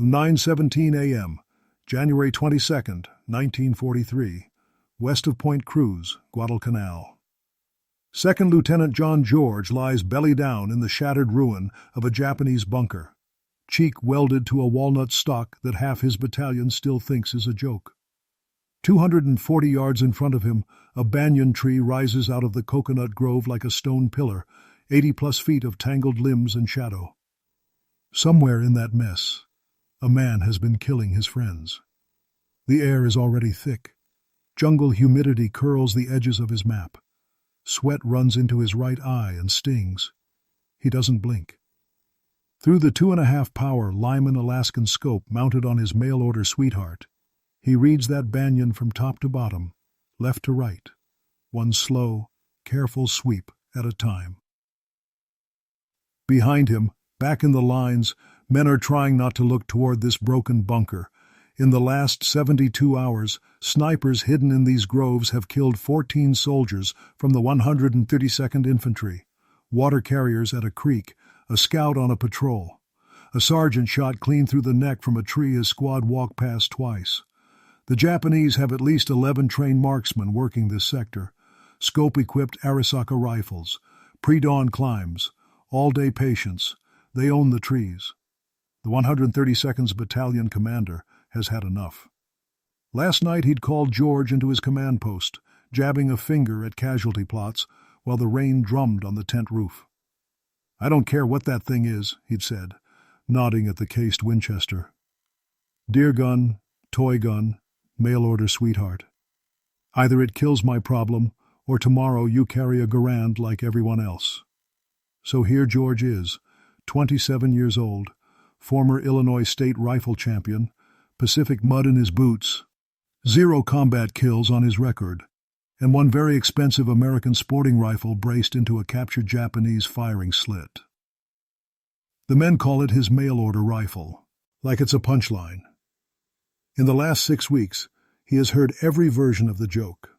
9:17 a.m., January 22nd, 1943, west of Point Cruz, Guadalcanal. Second Lieutenant John George lies belly down in the shattered ruin of a Japanese bunker, cheek welded to a walnut stock that half his battalion still thinks is a joke. 240 yards in front of him, a banyan tree rises out of the coconut grove like a stone pillar, 80-plus feet of tangled limbs and shadow. Somewhere in that mess, a man has been killing his friends. The air is already thick. Jungle humidity curls the edges of his map. Sweat runs into his right eye and stings. He doesn't blink. Through the 2.5-power Lyman Alaskan scope mounted on his mail-order sweetheart, he reads that banyan from top to bottom, left to right, one slow, careful sweep at a time. Behind him, back in the lines, men are trying not to look toward this broken bunker. In the last 72 hours, snipers hidden in these groves have killed 14 soldiers from the 132nd Infantry, water carriers at a creek, a scout on a patrol. A sergeant shot clean through the neck from a tree his squad walked past twice. The Japanese have at least 11 trained marksmen working this sector, scope-equipped Arisaka rifles, pre-dawn climbs, all-day patience. They own the trees. The 132nd's battalion commander has had enough. Last night he'd called George into his command post, jabbing a finger at casualty plots while the rain drummed on the tent roof. "I don't care what that thing is," he'd said, nodding at the cased Winchester. "Deer gun, toy gun, mail-order sweetheart. Either it kills my problem, or tomorrow you carry a Garand like everyone else." So here George is, 27 years old, former Illinois state rifle champion, Pacific mud in his boots, 0 combat kills on his record, and one very expensive American sporting rifle braced into a captured Japanese firing slit. The men call it his mail-order rifle, like it's a punchline. In the last 6 weeks, he has heard every version of the joke.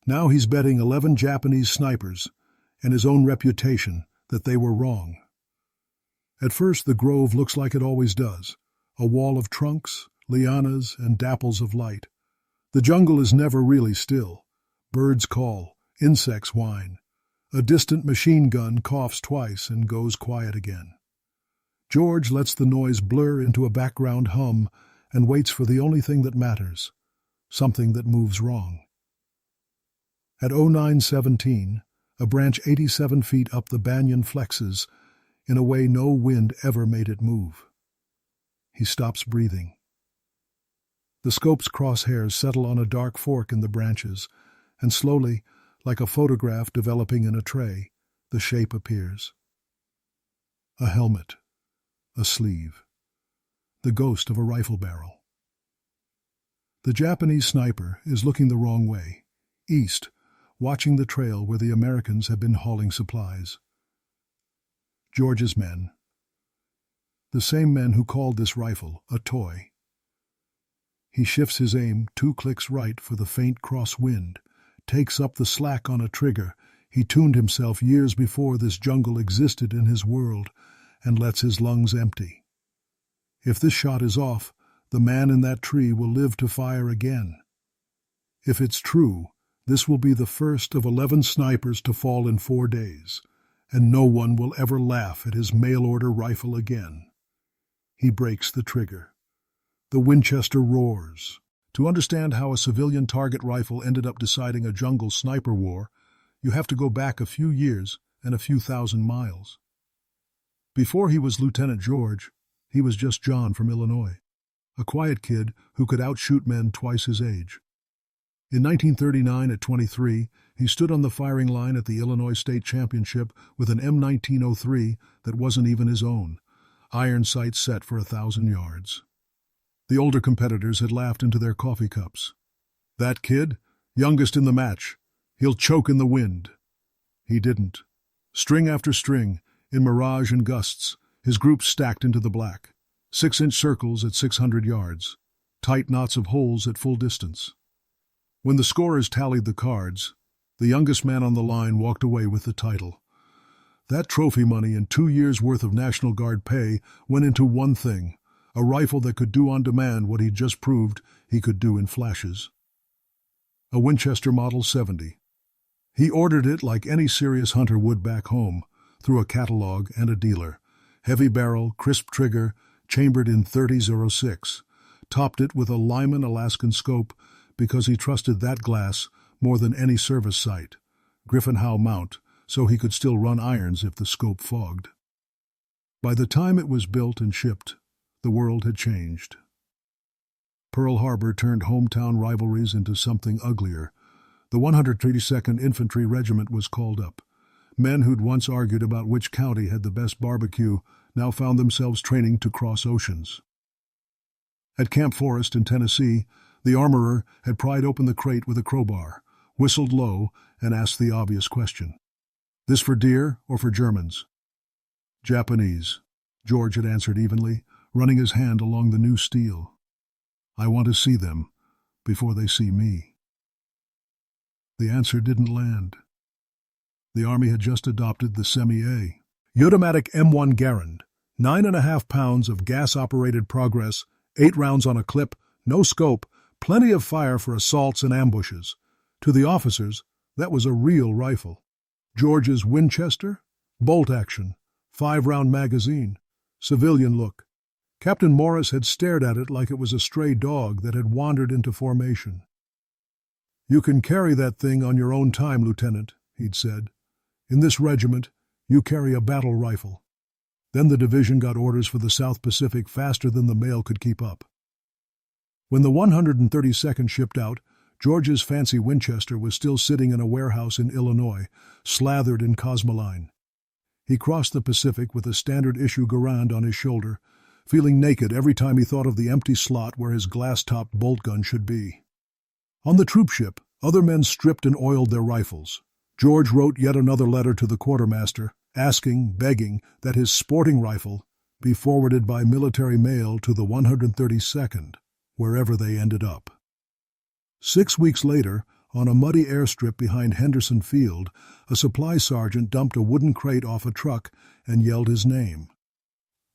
Now he's betting 11 Japanese snipers and his own reputation that they were wrong. At first, the grove looks like it always does, a wall of trunks, lianas, and dapples of light. The jungle is never really still. Birds call, insects whine. A distant machine gun coughs twice and goes quiet again. George lets the noise blur into a background hum and waits for the only thing that matters, something that moves wrong. At 09:17, a branch 87 feet up the banyan flexes in a way no wind ever made it move. He stops breathing. The scope's crosshairs settle on a dark fork in the branches, and slowly, like a photograph developing in a tray, the shape appears. A helmet, a sleeve, the ghost of a rifle barrel. The Japanese sniper is looking the wrong way, east, watching the trail where the Americans have been hauling supplies. George's men, the same men who called this rifle a toy. He shifts his aim 2 clicks right for the faint cross-wind, takes up the slack on a trigger he tuned himself years before this jungle existed in his world, and lets his lungs empty. If this shot is off, the man in that tree will live to fire again. If it's true, this will be the first of 11 snipers to fall in 4 days, and no one will ever laugh at his mail-order rifle again. He breaks the trigger. The Winchester roars. To understand how a civilian target rifle ended up deciding a jungle sniper war, you have to go back a few years and a few thousand miles. Before he was Lieutenant George, he was just John from Illinois, a quiet kid who could outshoot men twice his age. In 1939, at 23, he stood on the firing line at the Illinois State Championship with an M1903 that wasn't even his own, iron sights set for 1,000 yards. The older competitors had laughed into their coffee cups. "That kid, youngest in the match, he'll choke in the wind." He didn't. String after string, in mirage and gusts, his group stacked into the black. 6-inch circles at 600 yards, tight knots of holes at full distance. When the scorers tallied the cards, the youngest man on the line walked away with the title. That trophy money and 2 years' worth of National Guard pay went into one thing, A rifle that could do on demand what he'd just proved he could do in flashes. A Winchester Model 70. He ordered it like any serious hunter would back home, through a catalog and a dealer. Heavy barrel, crisp trigger, chambered in 30-06. Topped it with a Lyman Alaskan scope because he trusted that glass more than any service sight. Griffin Howe mount, so he could still run irons if the scope fogged. By the time it was built and shipped, the world had changed. Pearl Harbor turned hometown rivalries into something uglier. The 132nd Infantry Regiment was called up. Men who'd once argued about which county had the best barbecue now found themselves training to cross oceans. At Camp Forest in Tennessee, the armorer had pried open the crate with a crowbar, whistled low, and asked the obvious question. "This for deer or for Germans?" "Japanese," George had answered evenly, running his hand along the new steel. "I want to see them before they see me." The answer didn't land. The Army had just adopted the Semi-A. Automatic M1 Garand, 9.5 pounds of gas-operated progress, 8 rounds on a clip, no scope, plenty of fire for assaults and ambushes. To the officers, that was a real rifle. George's Winchester? Bolt action, 5-round magazine, civilian look. Captain Morris had stared at it like it was a stray dog that had wandered into formation. "You can carry that thing on your own time, Lieutenant," he'd said. "In this regiment, you carry a battle rifle." Then the division got orders for the South Pacific faster than the mail could keep up. When the 132nd shipped out, George's fancy Winchester was still sitting in a warehouse in Illinois, slathered in cosmoline. He crossed the Pacific with a standard-issue Garand on his shoulder, feeling naked every time he thought of the empty slot where his glass-topped bolt gun should be. On the troop ship, other men stripped and oiled their rifles. George wrote yet another letter to the quartermaster, asking, begging, that his sporting rifle be forwarded by military mail to the 132nd, wherever they ended up. 6 weeks later, on a muddy airstrip behind Henderson Field, a supply sergeant dumped a wooden crate off a truck and yelled his name.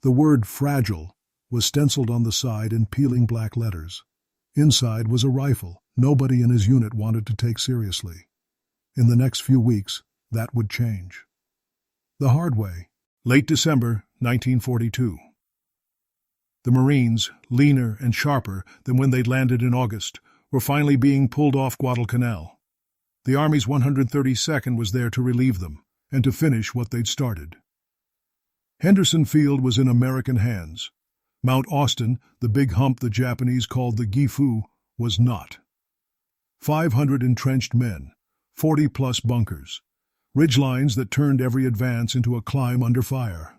The word "fragile" was stenciled on the side in peeling black letters. Inside was a rifle nobody in his unit wanted to take seriously. In the next few weeks, that would change. The hard way. Late December 1942. The Marines, leaner and sharper than when they'd landed in August, were finally being pulled off Guadalcanal. The Army's 132nd was there to relieve them and to finish what they'd started. Henderson Field was in American hands. Mount Austin, the big hump the Japanese called the Gifu, was not. 500 entrenched men, 40-plus bunkers, ridgelines that turned every advance into a climb under fire.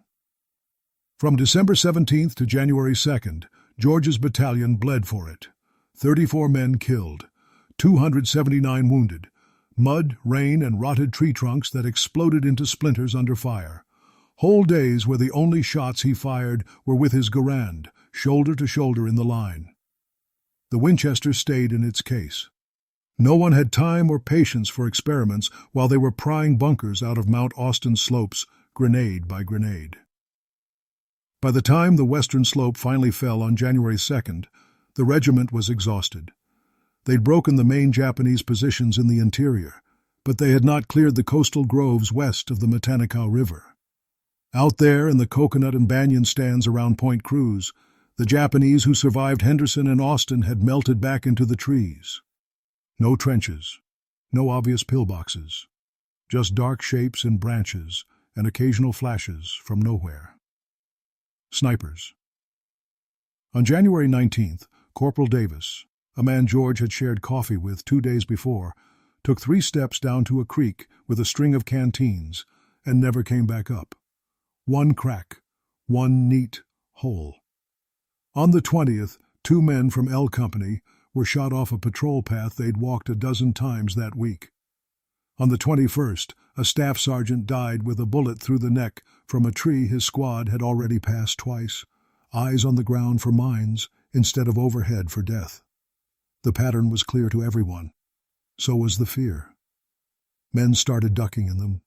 From December 17th to January 2nd, George's battalion bled for it. 34 men killed, 279 wounded, mud, rain, and rotted tree trunks that exploded into splinters under fire. Whole days where the only shots he fired were with his Garand, shoulder to shoulder in the line. The Winchester stayed in its case. No one had time or patience for experiments while they were prying bunkers out of Mount Austin slopes, grenade by grenade. By the time the western slope finally fell on January 2nd, the regiment was exhausted. They'd broken the main Japanese positions in the interior, but they had not cleared the coastal groves west of the Methodically River. Out there in the coconut and banyan stands around Point Cruz, the Japanese who survived Henderson and Austin had melted back into the trees. No trenches, no obvious pillboxes, just dark shapes in branches and occasional flashes from nowhere. Snipers. On January 19th, Corporal Davis, a man George had shared coffee with 2 days before, took 3 steps down to a creek with a string of canteens and never came back up. One crack, one neat hole. On the 20th, 2 men from L Company were shot off a patrol path they'd walked a dozen times that week. On the 21st, a staff sergeant died with a bullet through the neck from a tree his squad had already passed twice, eyes on the ground for mines instead of overhead for death. The pattern was clear to everyone. So was the fear. Men started ducking in them,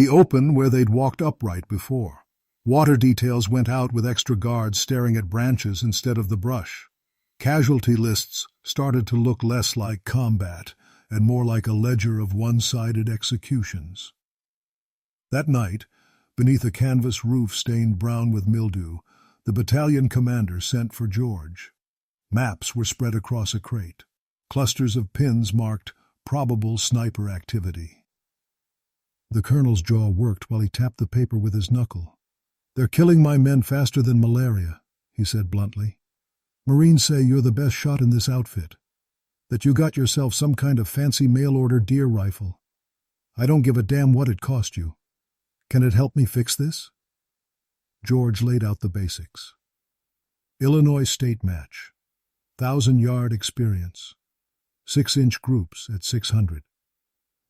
open where they'd walked upright before. Water details went out with extra guards staring at branches instead of the brush. Casualty lists started to look less like combat and more like a ledger of one-sided executions. That night, beneath a canvas roof stained brown with mildew, the battalion commander sent for George. Maps were spread across a crate. Clusters of pins marked probable sniper activity. The colonel's jaw worked while he tapped the paper with his knuckle. "They're killing my men faster than malaria," he said bluntly. "Marines say you're the best shot in this outfit, that you got yourself some kind of fancy mail-order deer rifle. I don't give a damn what it cost you. Can it help me fix this?" George laid out the basics. Illinois state match, 1,000-yard experience, 6-inch groups at 600.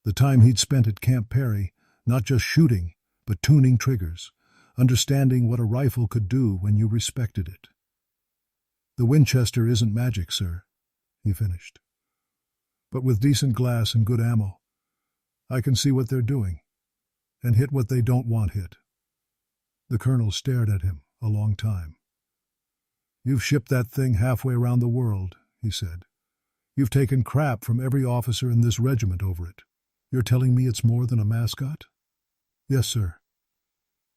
The time he'd spent at Camp Perry, not just shooting, but tuning triggers, understanding what a rifle could do when you respected it. "The Winchester isn't magic, sir," he finished. "But with decent glass and good ammo, I can see what they're doing, and hit what they don't want hit." The colonel stared at him a long time. "You've shipped that thing halfway around the world," he said. "You've taken crap from every officer in this regiment over it. You're telling me it's more than a mascot?" "Yes, sir."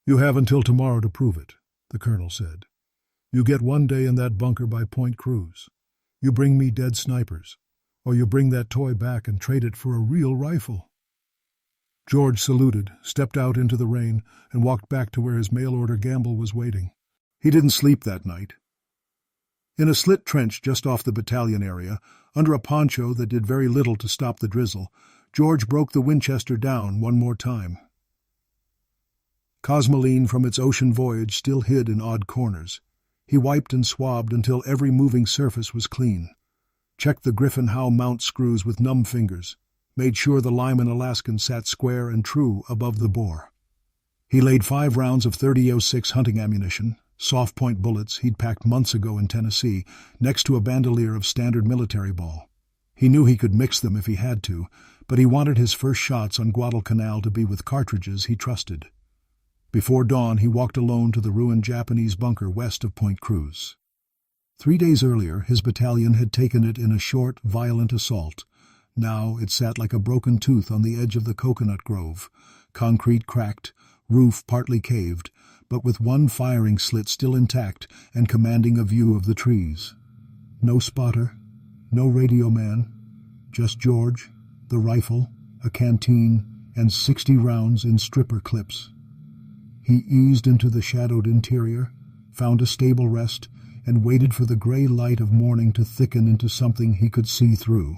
"You have until tomorrow to prove it," the colonel said. "You get 1 day in that bunker by Point Cruz. You bring me dead snipers, or you bring that toy back and trade it for a real rifle." George saluted, stepped out into the rain, and walked back to where his mail-order gamble was waiting. He didn't sleep that night. In a slit trench just off the battalion area, under a poncho that did very little to stop the drizzle, George broke the Winchester down one more time. Cosmoline from its ocean voyage still hid in odd corners. He wiped and swabbed until every moving surface was clean. Checked the Griffin Howe mount screws with numb fingers. Made sure the Lyman Alaskan sat square and true above the bore. He laid 5 rounds of .30-06 hunting ammunition, soft-point bullets he'd packed months ago in Tennessee, next to a bandolier of standard military ball. He knew he could mix them if he had to, but he wanted his first shots on Guadalcanal to be with cartridges he trusted. Before dawn, he walked alone to the ruined Japanese bunker west of Point Cruz. 3 days earlier, his battalion had taken it in a short, violent assault. Now it sat like a broken tooth on the edge of the coconut grove, concrete cracked, roof partly caved, but with one firing slit still intact and commanding a view of the trees. No spotter, no radio man, just George, the rifle, a canteen, and 60 rounds in stripper clips. He eased into the shadowed interior, found a stable rest, and waited for the gray light of morning to thicken into something he could see through.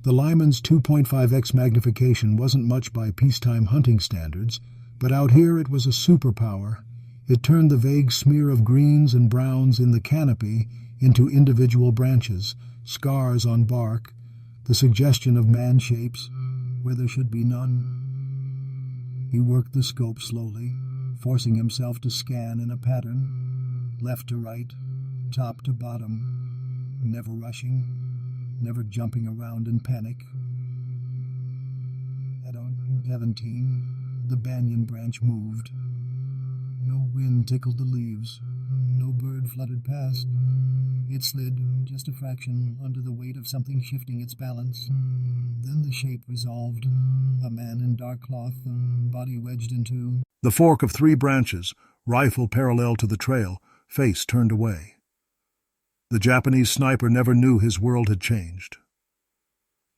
The Lyman's 2.5x magnification wasn't much by peacetime hunting standards, but out here it was a superpower. It turned the vague smear of greens and browns in the canopy into individual branches, scars on bark, the suggestion of man shapes where there should be none. He worked the scope slowly, forcing himself to scan in a pattern, left to right, top to bottom, never rushing, never jumping around in panic. At 17, the banyan branch moved. No wind tickled the leaves. No bird fluttered past. It slid, just a fraction, under the weight of something shifting its balance. Then the shape resolved. A man in dark cloth, body wedged into the fork of 3 branches, rifle parallel to the trail, face turned away. The Japanese sniper never knew his world had changed.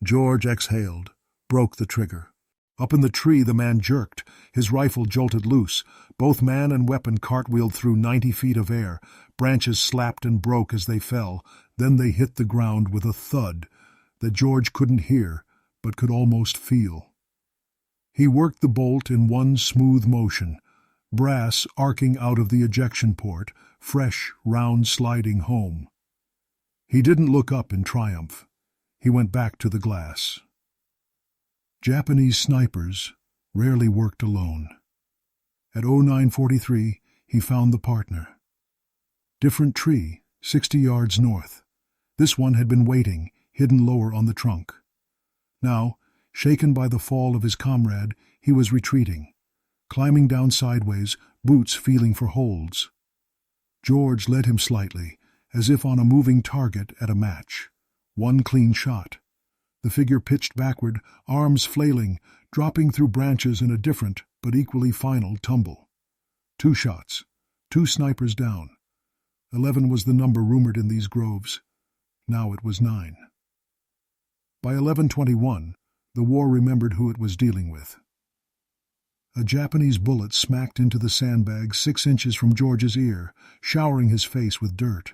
George exhaled, broke the trigger. Up in the tree the man jerked, his rifle jolted loose. Both man and weapon cartwheeled through 90 feet of air. Branches slapped and broke as they fell. Then they hit the ground with a thud that George couldn't hear, but could almost feel. He worked the bolt in one smooth motion, brass arcing out of the ejection port, fresh, round sliding home. He didn't look up in triumph. He went back to the glass. Japanese snipers rarely worked alone. At 0943, he found the partner. Different tree, 60 yards north. This one had been waiting, hidden lower on the trunk. Now, shaken by the fall of his comrade, he was retreating. climbing down sideways, boots feeling for holds. George led him slightly, as if on a moving target at a match. One clean shot. The figure pitched backward, arms flailing, dropping through branches in a different but equally final tumble. 2 shots. 2 snipers down. 11 was the number rumored in these groves. Now it was 9. By 11:21, the war remembered who it was dealing with. A Japanese bullet smacked into the sandbag 6 inches from George's ear, showering his face with dirt.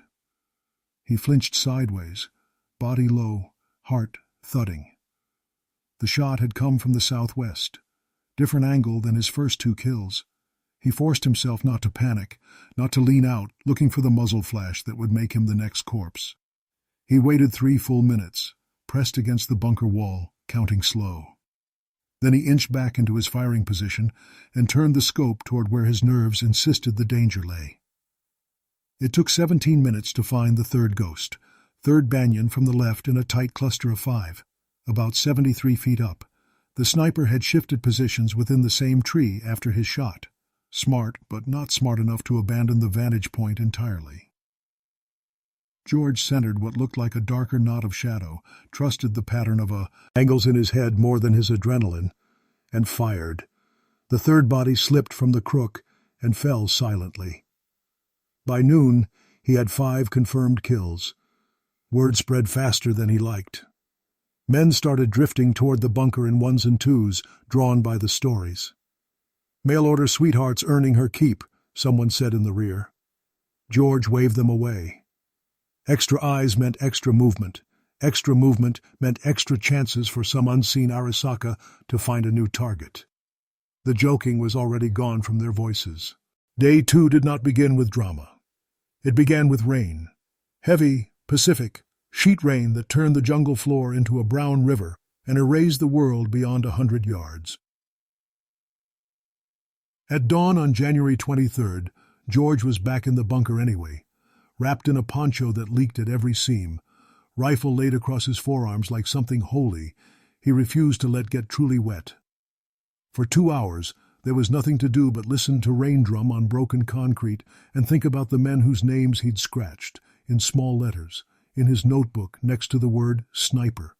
He flinched sideways, body low, heart thudding. The shot had come from the southwest, different angle than his first 2 kills. He forced himself not to panic, not to lean out, looking for the muzzle flash that would make him the next corpse. He waited 3 full minutes, pressed against the bunker wall, counting slow. Then he inched back into his firing position and turned the scope toward where his nerves insisted the danger lay. It took 17 minutes to find the 3rd ghost, 3rd banyan from the left in a tight cluster of 5, about 73 feet up. The sniper had shifted positions within the same tree after his shot. Smart, but not smart enough to abandon the vantage point entirely. George centered what looked like a darker knot of shadow, trusted the pattern of angles in his head more than his adrenaline, and fired. The 3rd body slipped from the crook and fell silently. By noon, he had 5 confirmed kills. Word spread faster than he liked. Men started drifting toward the bunker in 1s and 2s, drawn by the stories. "Mail-order sweethearts earning her keep," someone said in the rear. George waved them away. Extra eyes meant extra movement. Extra movement meant extra chances for some unseen Arasaka to find a new target. The joking was already gone from their voices. Day 2 did not begin with drama. It began with rain. Heavy, Pacific, sheet rain that turned the jungle floor into a brown river and erased the world beyond 100 yards. At dawn on January 23rd, George was back in the bunker anyway, wrapped in a poncho that leaked at every seam, rifle laid across his forearms like something holy he refused to let get truly wet. For 2 hours, there was nothing to do but listen to rain drum on broken concrete and think about the men whose names he'd scratched, in small letters, in his notebook next to the word sniper.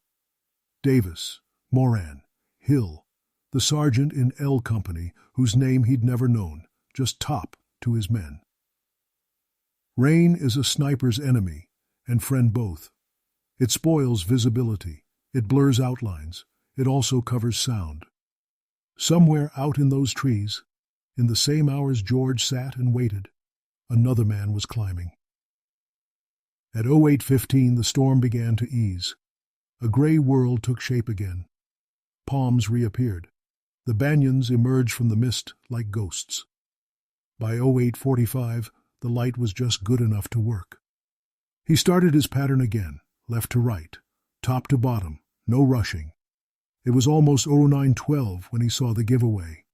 Davis, Moran, Hill, the sergeant in L Company whose name he'd never known, just top to his men. Rain is a sniper's enemy, and friend both. It spoils visibility, it blurs outlines, it also covers sound. Somewhere out in those trees, in the same hours George sat and waited, another man was climbing. At 08:15 the storm began to ease. A gray world took shape again. Palms reappeared. The banyans emerged from the mist like ghosts. By 08:45, the light was just good enough to work. He started his pattern again, left to right, top to bottom, no rushing. It was almost 09:12 when he saw the giveaway.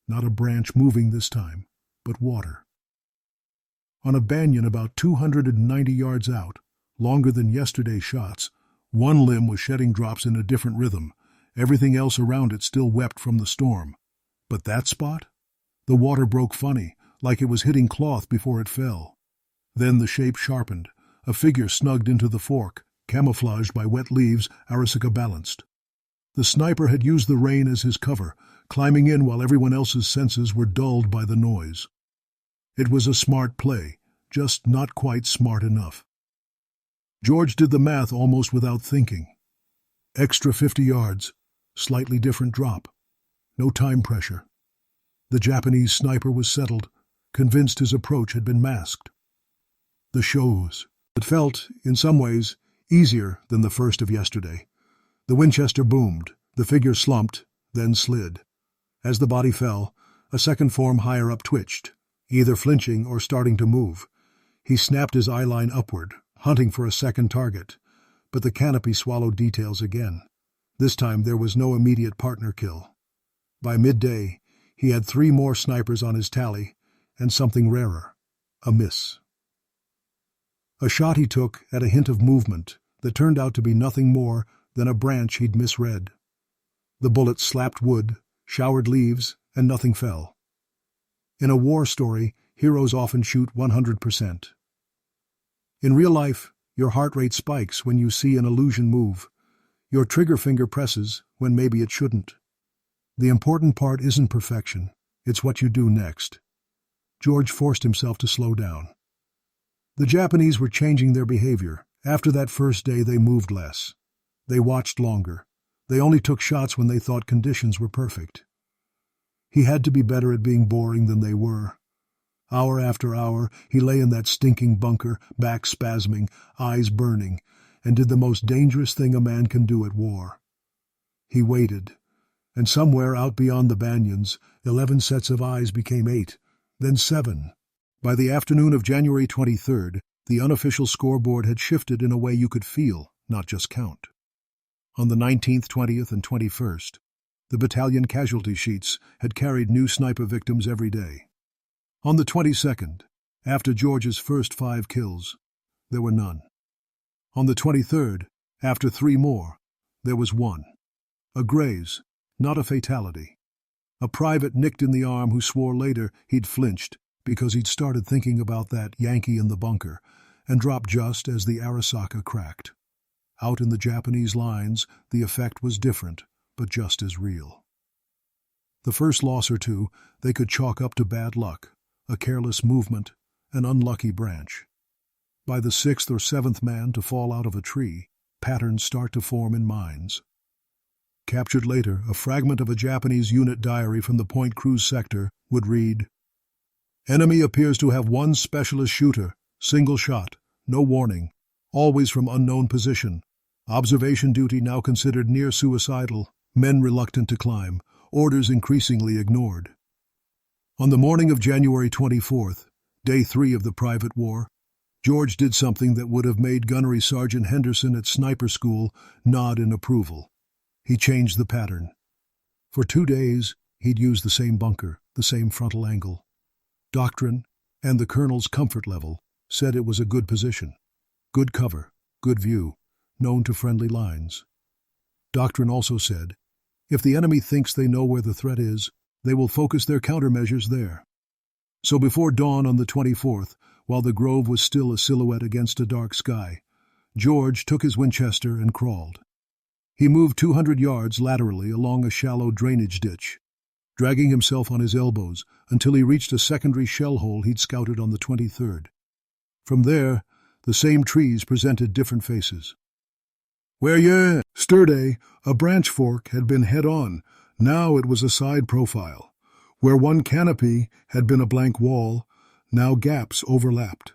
Not a branch moving this time, but water. On a banyan about 290 yards out, longer than yesterday's shots, one limb was shedding drops in a different rhythm. Everything else around it still wept from the storm. But that spot? The water broke funny, like it was hitting cloth before it fell. Then the shape sharpened. A figure snugged into the fork, camouflaged by wet leaves Arasaka balanced. The sniper had used the rain as his cover, climbing in while everyone else's senses were dulled by the noise. It was a smart play, just not quite smart enough. George did the math almost without thinking. Extra 50 yards, slightly different drop. No time pressure. The Japanese sniper was settled, convinced his approach had been masked. The shows. It felt, in some ways, easier than the first of yesterday. The Winchester boomed, the figure slumped, then slid. As the body fell, a second form higher up twitched, either flinching or starting to move. He snapped his eyeline upward, hunting for a second target, but the canopy swallowed details again. This time there was no immediate partner kill. By midday, he had 3 more snipers on his tally, and something rarer, a miss. A shot he took at a hint of movement that turned out to be nothing more than a branch he'd misread. The bullet slapped wood, showered leaves, and nothing fell. In a war story, heroes often shoot 100%. In real life, your heart rate spikes when you see an illusion move. Your trigger finger presses when maybe it shouldn't. The important part isn't perfection, it's what you do next. George forced himself to slow down. The Japanese were changing their behavior. After that first day, they moved less. They watched longer. They only took shots when they thought conditions were perfect. He had to be better at being boring than they were. Hour after hour, he lay in that stinking bunker, back spasming, eyes burning, and did the most dangerous thing a man can do at war. He waited, and somewhere out beyond the banyans, 11 sets of eyes became 8, then 7. By the afternoon of January 23rd, the unofficial scoreboard had shifted in a way you could feel, not just count. On the 19th, 20th, and 21st, the battalion casualty sheets had carried new sniper victims every day. On the 22nd, after George's first 5 kills, there were none. On the 23rd, after 3 more, there was 1. A graze, not a fatality. A private nicked in the arm who swore later he'd flinched because he'd started thinking about that Yankee in the bunker and dropped just as the Arasaka cracked. Out in the Japanese lines, the effect was different, but just as real. The first loss or two they could chalk up to bad luck, a careless movement, an unlucky branch. By the 6th or 7th man to fall out of a tree, patterns start to form in minds. Captured later, a fragment of a Japanese unit diary from the Point Cruz sector would read, "Enemy appears to have 1 specialist shooter, single shot, no warning, always from unknown position. Observation duty now considered near suicidal, men reluctant to climb, orders increasingly ignored." On the morning of January 24th, day 3 of the private war, George did something that would have made Gunnery Sergeant Henderson at sniper school nod in approval. He changed the pattern. For 2 days, he'd used the same bunker, the same frontal angle. Doctrine, and the colonel's comfort level, said it was a good position. Good cover, good view, known to friendly lines. Doctrine also said, if the enemy thinks they know where the threat is, they will focus their countermeasures there. So before dawn on the 24th, while the grove was still a silhouette against a dark sky, George took his Winchester and crawled. He moved 200 yards laterally along a shallow drainage ditch, dragging himself on his elbows until he reached a secondary shell hole he'd scouted on the 23rd. From there, the same trees presented different faces. Where ye? Sturday, a branch fork had been head-on. Now it was a side profile. Where one canopy had been a blank wall, now gaps overlapped.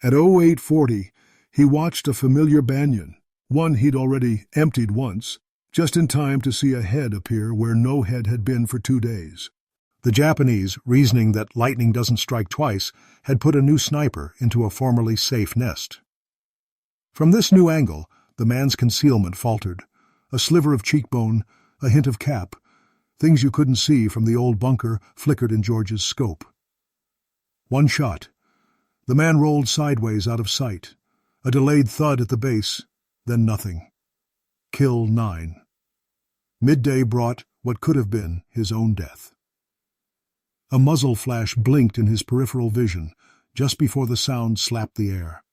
At 0840, he watched a familiar banyan, one he'd already emptied once, just in time to see a head appear where no head had been for 2 days. The Japanese, reasoning that lightning doesn't strike twice, had put a new sniper into a formerly safe nest. From this new angle, the man's concealment faltered. A sliver of cheekbone, a hint of cap, things you couldn't see from the old bunker flickered in George's scope. One shot. The man rolled sideways out of sight. A delayed thud at the base, then nothing. Kill 9. Midday brought what could have been his own death. A muzzle flash blinked in his peripheral vision just before the sound slapped the air.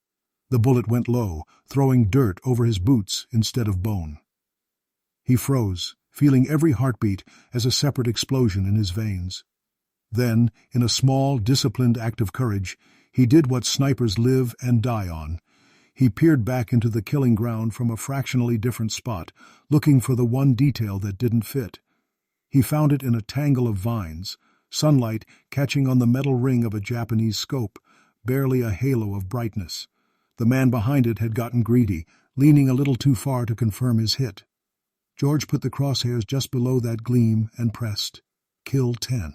The bullet went low, throwing dirt over his boots instead of bone. He froze, feeling every heartbeat as a separate explosion in his veins. Then, in a small, disciplined act of courage, he did what snipers live and die on. He peered back into the killing ground from a fractionally different spot, looking for the one detail that didn't fit. He found it in a tangle of vines, sunlight catching on the metal ring of a Japanese scope, barely a halo of brightness. The man behind it had gotten greedy, leaning a little too far to confirm his hit. George put the crosshairs just below that gleam and pressed. Kill 10.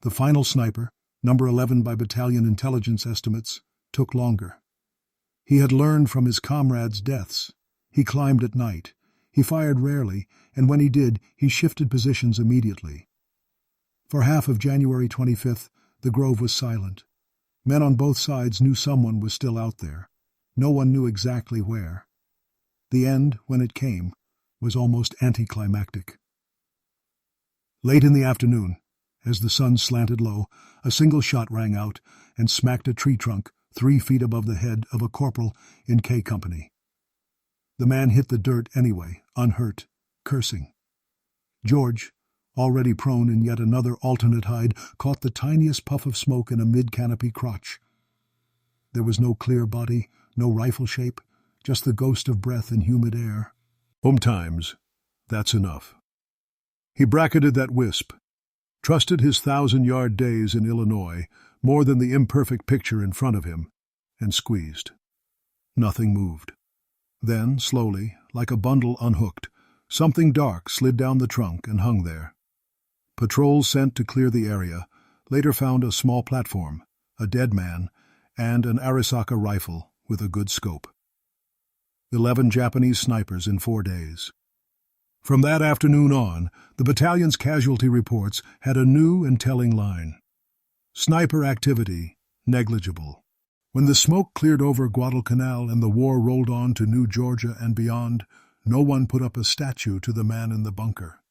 The final sniper, number 11 by battalion intelligence estimates, took longer. He had learned from his comrades' deaths. He climbed at night. He fired rarely, and when he did, he shifted positions immediately. For half of January 25th, the grove was silent. Men on both sides knew someone was still out there. No one knew exactly where. The end, when it came, was almost anticlimactic. Late in the afternoon, As the sun slanted low, a single shot rang out and smacked a tree trunk 3 feet above the head of a corporal in K Company. The man hit the dirt anyway, unhurt, cursing. George, already prone in yet another alternate hide, caught the tiniest puff of smoke in a mid-canopy crotch. There was no clear body, no rifle shape, just the ghost of breath in humid air. Home times, that's enough. He bracketed that wisp, trusted his 1,000-yard days in Illinois more than the imperfect picture in front of him, and squeezed. Nothing moved. Then, slowly, like a bundle unhooked, something dark slid down the trunk and hung there. Patrols sent to clear the area later found a small platform, a dead man, and an Arisaka rifle with a good scope. 11 Japanese snipers in 4 days. From that afternoon on, the battalion's casualty reports had a new and telling line. Sniper activity, negligible. When the smoke cleared over Guadalcanal and the war rolled on to New Georgia and beyond, no one put up a statue to the man in the bunker.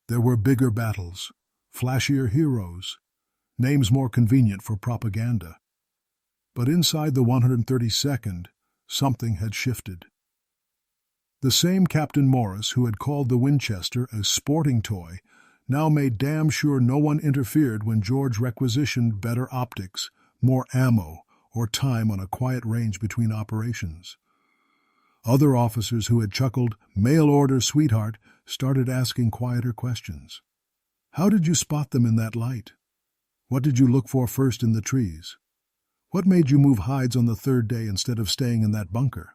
There were bigger battles, flashier heroes, names more convenient for propaganda. But inside the 132nd, something had shifted. The same Captain Morris who had called the Winchester a sporting toy now made damn sure no one interfered when George requisitioned better optics, more ammo, or time on a quiet range between operations. Other officers who had chuckled, "Mail order, sweetheart," started asking quieter questions. How did you spot them in that light? What did you look for first in the trees? What made you move hides on the 3rd day instead of staying in that bunker?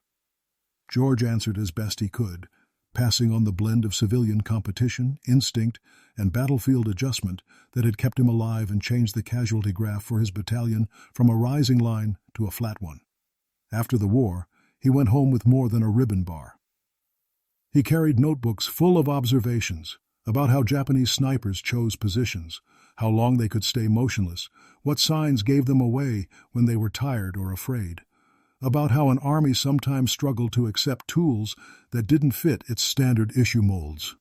George answered as best he could, passing on the blend of civilian competition, instinct, and battlefield adjustment that had kept him alive and changed the casualty graph for his battalion from a rising line to a flat one. After the war, he went home with more than a ribbon bar. He carried notebooks full of observations about how Japanese snipers chose positions, how long they could stay motionless, what signs gave them away when they were tired or afraid, about how an army sometimes struggled to accept tools that didn't fit its standard issue molds.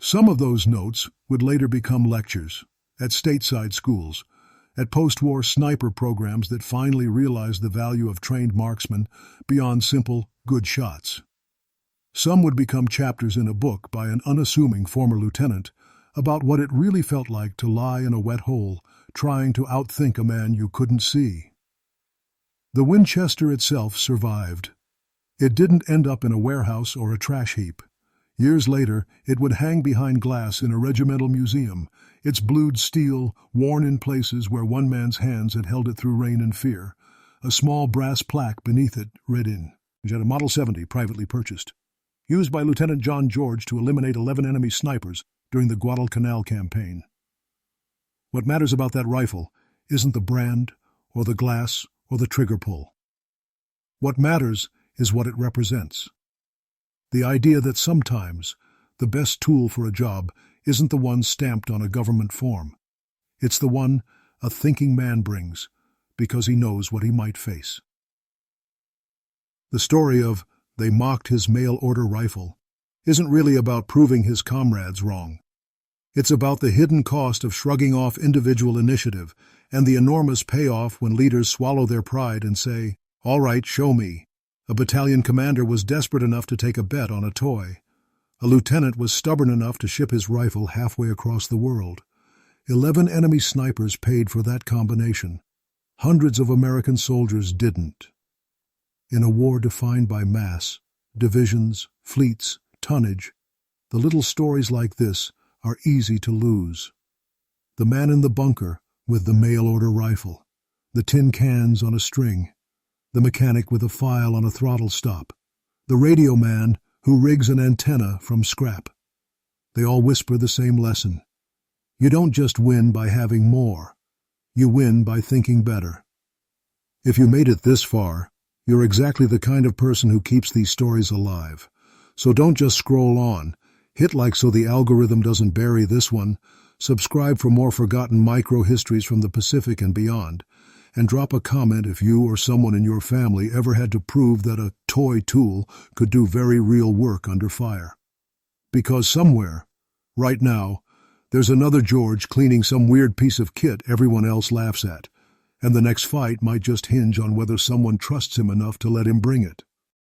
Some of those notes would later become lectures, at stateside schools, at post-war sniper programs that finally realized the value of trained marksmen beyond simple, good shots. Some would become chapters in a book by an unassuming former lieutenant about what it really felt like to lie in a wet hole trying to outthink a man you couldn't see. The Winchester itself survived. It didn't end up in a warehouse or a trash heap. Years later, it would hang behind glass in a regimental museum, its blued steel worn in places where one man's hands had held it through rain and fear. A small brass plaque beneath it read in, Model 70, privately purchased. Used by Lieutenant John George to eliminate 11 enemy snipers during the Guadalcanal campaign. What matters about that rifle isn't the brand or the glass or the trigger pull. What matters is what it represents. The idea that sometimes the best tool for a job isn't the one stamped on a government form. It's the one a thinking man brings because he knows what he might face. The story of "they mocked his mail-order rifle" isn't really about proving his comrades wrong. It's about the hidden cost of shrugging off individual initiative and the enormous payoff when leaders swallow their pride and say, "All right, show me." A battalion commander was desperate enough to take a bet on a toy. A lieutenant was stubborn enough to ship his rifle halfway across the world. 11 enemy snipers paid for that combination. Hundreds of American soldiers didn't. In a war defined by mass, divisions, fleets, tonnage, the little stories like this are easy to lose. The man in the bunker with the mail-order rifle, the tin cans on a string, the mechanic with a file on a throttle stop, the radio man who rigs an antenna from scrap. They all whisper the same lesson. You don't just win by having more. You win by thinking better. If you made it this far, you're exactly the kind of person who keeps these stories alive. So don't just scroll on. Hit like so the algorithm doesn't bury this one. Subscribe for more forgotten micro-histories from the Pacific and beyond. And drop a comment if you or someone in your family ever had to prove that a toy tool could do very real work under fire. Because somewhere, right now, There's another George cleaning some weird piece of kit everyone else laughs at, and the next fight might just hinge on whether someone trusts him enough to let him bring it.